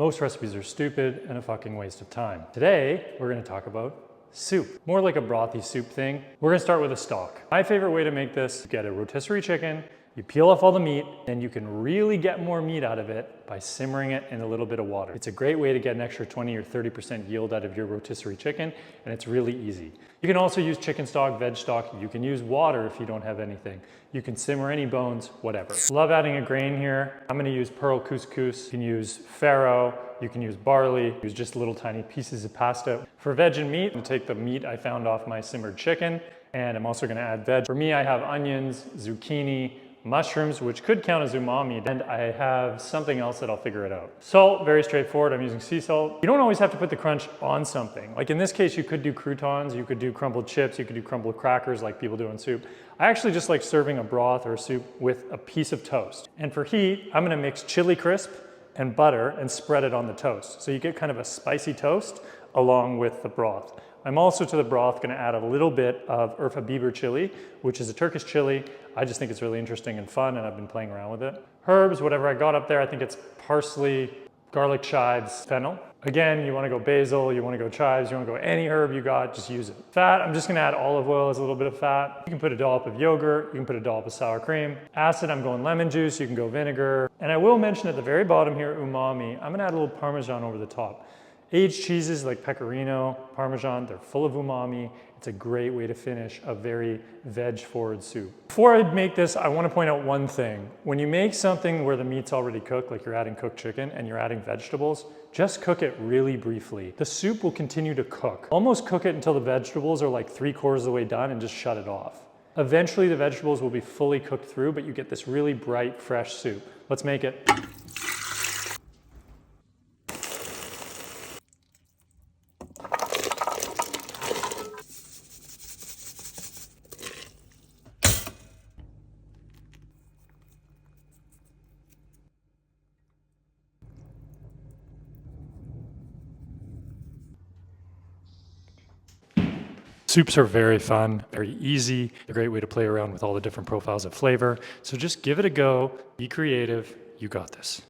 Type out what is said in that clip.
Most recipes are stupid and a fucking waste of time. Today, we're gonna talk about soup. More like a brothy soup thing. We're gonna start with a stock. My favorite way to make this, get a rotisserie chicken, you peel off all the meat, and you can really get more meat out of it by simmering it in a little bit of water. It's a great way to get an extra 20 or 30% yield out of your rotisserie chicken, and it's really easy. You can also use chicken stock, veg stock. You can use water if you don't have anything. You can simmer any bones, whatever. Love adding a grain here. I'm gonna use pearl couscous. You can use farro. You can use barley. Use just little tiny pieces of pasta. For veg and meat, I'm gonna take the meat I found off my simmered chicken, and I'm also gonna add veg. For me, I have onions, zucchini, mushrooms, which could count as umami, and I have something else that I'll figure it out. Salt, very straightforward. I'm using sea salt. You don't always have to put the crunch on something. Like in this case, you could do croutons, you could do crumbled chips, you could do crumbled crackers like people do in soup. I actually just like serving a broth or a soup with a piece of toast. And for heat, I'm gonna mix chili crisp and butter and spread it on the toast. So you get kind of a spicy toast along with the broth. I'm also to the broth gonna add a little bit of Urfa Biber chili, which is a Turkish chili. I just think it's really interesting and fun, and I've been playing around with it. Herbs, whatever I got up there, I think it's parsley, garlic chives, fennel. Again, you wanna go basil, you wanna go chives, you wanna go any herb you got, just use it. Fat, I'm just gonna add olive oil as a little bit of fat. You can put a dollop of yogurt, you can put a dollop of sour cream. Acid, I'm going lemon juice, you can go vinegar. And I will mention at the very bottom here, umami, I'm gonna add a little Parmesan over the top. Aged cheeses like Pecorino, Parmesan, they're full of umami. It's a great way to finish a very veg-forward soup. Before I make this, I want to point out one thing. When you make something where the meat's already cooked, like you're adding cooked chicken and you're adding vegetables, just cook it really briefly. The soup will continue to cook. Almost cook it until the vegetables are like 3/4 of the way done and just shut it off. Eventually the vegetables will be fully cooked through, but you get this really bright, fresh soup. Let's make it. Soups are very fun, very easy, a great way to play around with all the different profiles of flavor. So just give it a go, be creative, you got this.